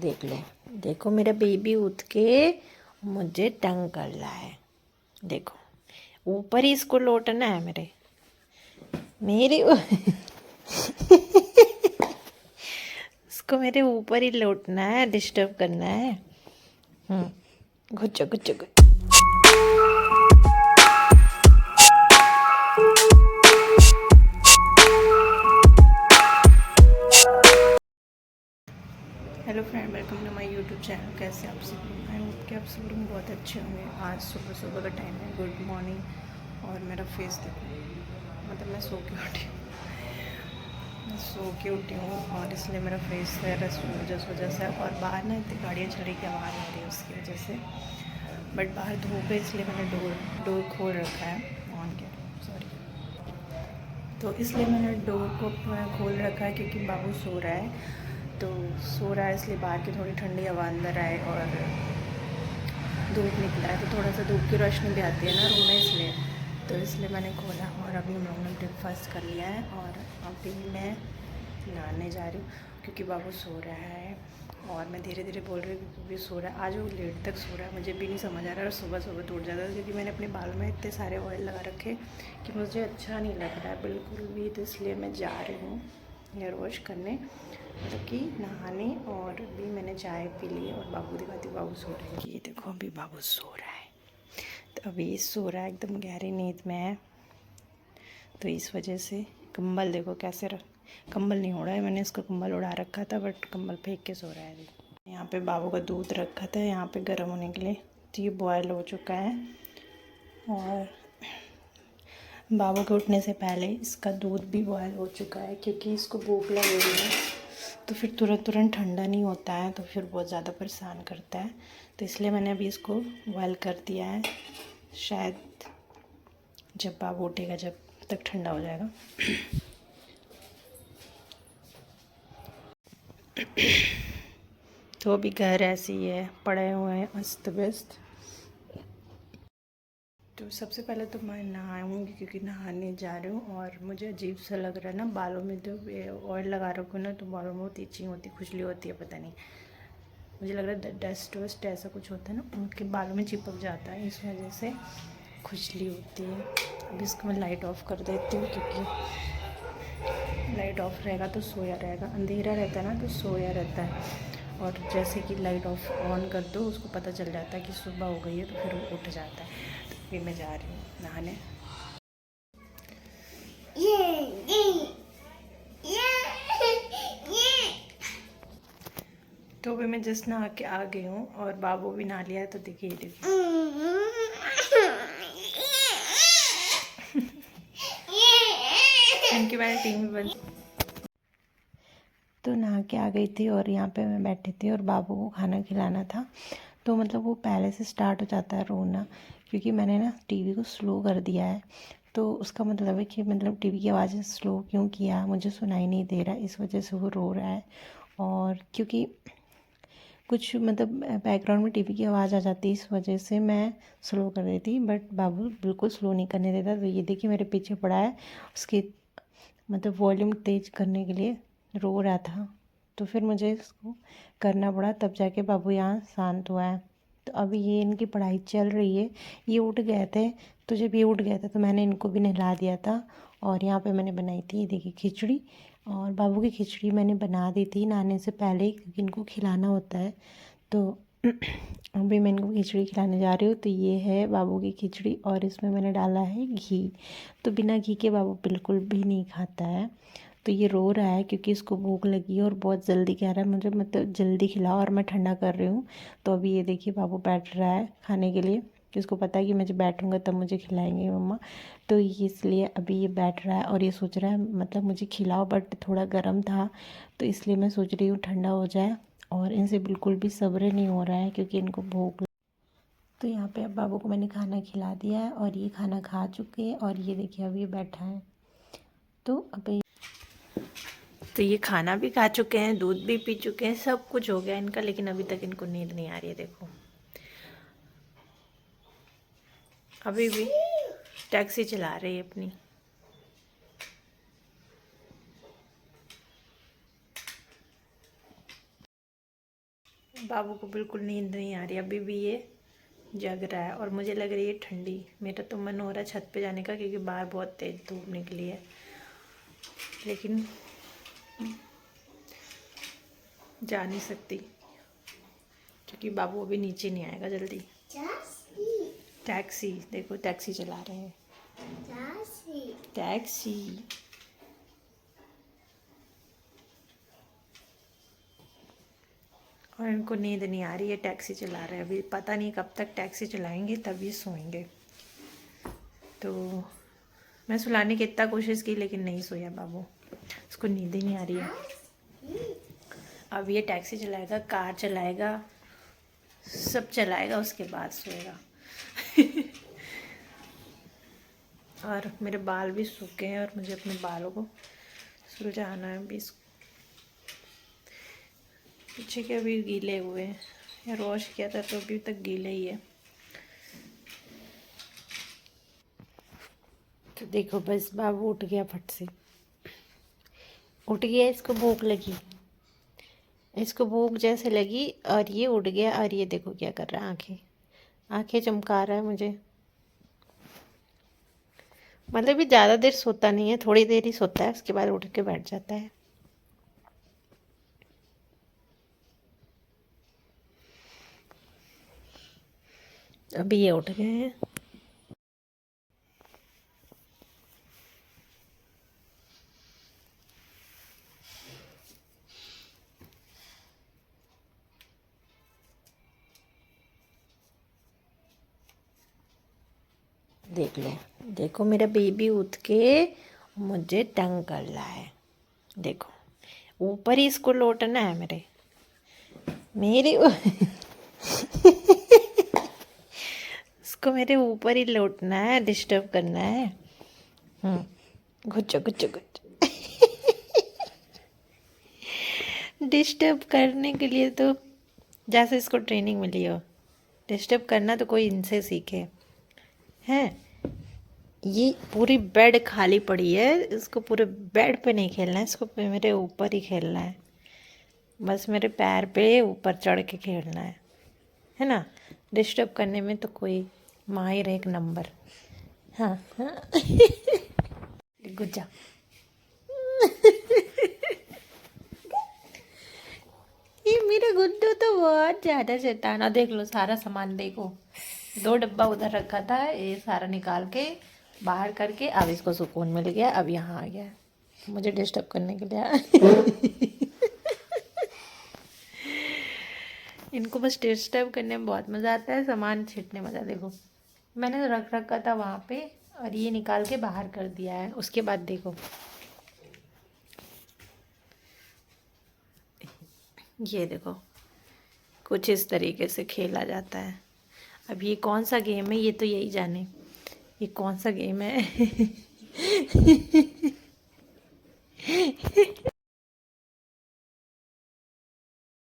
देख लो, देखो मेरा बेबी उठ के मुझे तंग कर रहा है। देखो ऊपर ही इसको लौटना है मेरे इसको मेरे ऊपर ही लौटना है, डिस्टर्ब करना है। घुच्चो घुच्चो घुच्चो। Hello friend, welcome to my YouTube channel. कैसे आप सब लोग? आई होप कि आप सब लोग बहुत अच्छे होंगे। आज सुबह सुबह का टाइम है, गुड मॉर्निंग। और मेरा फेस देखो, मतलब मैं सो के उठी हूँ और इसलिए मेरा फेस है जिस वजह से। और बाहर ना इतनी गाड़ियाँ चल रही की आवाज़ आ रही है उसकी वजह से। बट बाहर धूप है इसलिए मैंने डोर खोल रखा है, ऑन किया, सॉरी। तो इसलिए मैंने डोर को खोल रखा है क्योंकि बाबू सो रहा है। तो सो रहा है इसलिए बाहर की थोड़ी ठंडी हवा अंदर आए और धूप निकला है तो थोड़ा सा धूप की रोशनी भी आती है ना रूम में, इसलिए मैंने खोला। और अभी हम लोगों ने ब्रेकफास्ट कर लिया है और अभी मैं नहाने जा रही हूँ क्योंकि बाबू सो रहा है। और मैं धीरे धीरे बोल रही हूँ क्योंकि सो रहा है। आज वो लेट तक सो रहा है, मुझे भी नहीं समझ आ रहा है। और सुबह सुबह तो उठ जाता है क्योंकि मैंने अपने बाल में इतने सारे ऑयल लगा रखे कि मुझे अच्छा नहीं लग रहा है बिल्कुल भी। तो इसलिए मैं जा रही हूँ हेयर वॉश करने, मतलब कि नहाने। और भी मैंने चाय पी ली और बाबू दिखाती, बाबू सो रहा है। ये देखो अभी बाबू सो रहा है, तो अभी सो रहा है, एकदम गहरी नींद में है। तो इस वजह से कंबल देखो कैसे कंबल नहीं उड़ा है, मैंने इसको कंबल उड़ा रखा था बट कंबल फेंक के सो रहा है। यहाँ पे बाबू का दूध रखा था यहाँ पे गर्म होने के लिए, तो ये बॉयल हो चुका है। और बाबू के उठने से पहले इसका दूध भी बॉयल हो चुका है क्योंकि इसको भूख लगी हुई है। तो फिर तुरंत ठंडा नहीं होता है तो फिर बहुत ज़्यादा परेशान करता है। तो इसलिए मैंने अभी इसको बॉयल कर दिया है, शायद जब बाबू उठेगा जब तक ठंडा हो जाएगा। तो अभी घर ऐसे ही है, पड़े हुए हैं अस्त व्यस्त। तो सबसे पहले तो मैं नहाऊंगी क्योंकि नहाने जा रही हूँ। और मुझे अजीब सा लग रहा है ना, बालों में जो ऑयल लगा रखो ना तो बालों में बहुत इचिंग होती है, खुजली होती है, पता नहीं, मुझे लग रहा है डस्ट वस्ट ऐसा कुछ होता है ना, उनके बालों में चिपक जाता है, इस वजह से खुजली होती है। अभी इसको मैं लाइट ऑफ कर देती हूँ क्योंकि लाइट ऑफ रहेगा तो सोया रहेगा, अंधेरा रहता है ना तो सोया रहता है। और जैसे कि लाइट ऑफ ऑन कर दो उसको पता चल जाता है कि सुबह हो गई है तो फिर वो उठ जाता है। तो अभी मैं जा रही हूँ नहाने। तो अभी मैं जस्ट नहा के आ गई हूँ और बाबू भी नहा लिया है। तो देखिए इनकी मैंने टीवी बंद। तो नहा के आ गई थी और यहाँ पे मैं बैठी थी और बाबू को खाना खिलाना था। तो मतलब वो पहले से स्टार्ट हो जाता है रोना क्योंकि मैंने ना टीवी को स्लो कर दिया है। तो उसका मतलब है कि मतलब टीवी की आवाज़ स्लो क्यों किया, मुझे सुनाई नहीं दे रहा, इस वजह से वो रो रहा है। और क्योंकि कुछ मतलब बैकग्राउंड में टीवी की आवाज़ आ जाती है, इस वजह से मैं स्लो कर देती, बट बाबू बिल्कुल स्लो नहीं करने देता। तो ये देखिए मेरे पीछे पड़ा है, उसकी मतलब वॉल्यूम तेज़ करने के लिए रो रहा था। तो फिर मुझे इसको करना पड़ा, तब जाके बाबू यहाँ शांत हुआ है। तो अभी ये इनकी पढ़ाई चल रही है। ये उठ गए थे, तो जब ये उठ गया था तो मैंने इनको भी नहला दिया था। और यहाँ पे मैंने बनाई थी, ये देखिए खिचड़ी। और बाबू की खिचड़ी मैंने बना दी थी नहाने से पहले क्योंकि इनको खिलाना होता है। तो अभी मैं इनको खिचड़ी खिलाने जा रही हूँ। तो ये है बाबू की खिचड़ी और इसमें मैंने डाला है घी। तो बिना घी के बाबू बिल्कुल भी नहीं खाता है। तो ये रो रहा है क्योंकि इसको भूख लगी है और बहुत जल्दी कह रहा है मुझे, मतलब जल्दी खिलाओ, और मैं ठंडा कर रही हूँ। तो अभी ये देखिए बाबू बैठ रहा है खाने के लिए, इसको पता है कि मैं जब बैठूँगा तब मुझे खिलाएंगे मम्मा। तो इसलिए अभी ये बैठ रहा है और ये सोच रहा है मतलब मुझे खिलाओ, बट थोड़ा गर्म था तो इसलिए मैं सोच रही हूँ ठंडा हो जाए। और इनसे बिल्कुल भी सब्र नहीं हो रहा है क्योंकि इनको भूख। तो यहाँ पे अब बाबू को मैंने खाना खिला दिया है और ये खाना खा चुके हैं और ये देखिए अभी बैठा है। तो ये खाना भी खा चुके हैं, दूध भी पी चुके हैं, सब कुछ हो गया इनका, लेकिन अभी तक इनको नींद नहीं आ रही है। देखो अभी भी टैक्सी चला रही है अपनी। बाबू को बिल्कुल नींद नहीं आ रही, अभी भी ये जग रहा है और मुझे लग रही है ठंडी। मेरा तो मन हो रहा है छत पे जाने का क्योंकि बाहर बहुत तेज धूप निकली है, लेकिन जा नहीं सकती क्योंकि बाबू अभी नीचे नहीं आएगा जल्दी। टैक्सी देखो, टैक्सी चला रहे हैं, टैक्सी। और इनको नींद नहीं आ रही है, टैक्सी चला रहे हैं। अभी पता नहीं कब तक टैक्सी चलाएंगे, तभी सोएंगे। तो मैं सुलाने की इतना कोशिश की लेकिन नहीं सोया बाबू, उसको नींद ही नहीं आ रही है। अब ये टैक्सी चलाएगा, कार चलाएगा, सब चलाएगा, उसके बाद सोएगा। और मेरे बाल भी सूखे हैं और मुझे अपने बालों को सुलझाना है अभी। पीछे के अभी गीले हुए हैं, या वॉश किया था तो अभी तक गीले ही है। तो देखो बस बाबू उठ गया, फट से उठ गया। इसको भूख लगी, इसको भूख जैसे लगी और ये उठ गया। और ये देखो क्या कर रहा है, आंखें आंखें चमका रहा है मुझे। मतलब ये ज़्यादा देर सोता नहीं है, थोड़ी देर ही सोता है, उसके बाद उठ के बैठ जाता है। अभी ये उठ गए हैं। देख लो, देखो मेरा बेबी उठ के मुझे तंग कर रहा है। देखो ऊपर ही इसको लौटना है, मेरे इसको मेरे ऊपर ही लौटना है, डिस्टर्ब करना है। गुच्चो गुच्चो गुच्चो। डिस्टर्ब करने के लिए तो जैसे इसको ट्रेनिंग मिली हो, डिस्टर्ब करना तो कोई इनसे सीखे हैं। ये पूरी बेड खाली पड़ी है, इसको पूरे बेड पे नहीं खेलना है, इसको मेरे ऊपर ही खेलना है। बस मेरे पैर पे ऊपर चढ़ के खेलना है ना। डिस्टर्ब करने में तो कोई माहिर एक नंबर। हाँ हाँ। गुज्जा। ये मेरा गुड्डू तो बहुत ज़्यादा शैताना। देख लो सारा सामान, देखो 2 डब्बा उधर रखा था, ये सारा निकाल के बाहर करके अब इसको सुकून मिल गया। अब यहाँ आ गया मुझे डिस्टर्ब करने के लिए। इनको बस डिस्टर्ब करने में बहुत मज़ा आता है, सामान छीटने मज़ा। देखो मैंने रख रखा था वहाँ पे और ये निकाल के बाहर कर दिया है। उसके बाद देखो ये देखो, कुछ इस तरीके से खेला जाता है। अब ये कौन सा गेम है, ये तो यही जाने ये कौन सा गेम है।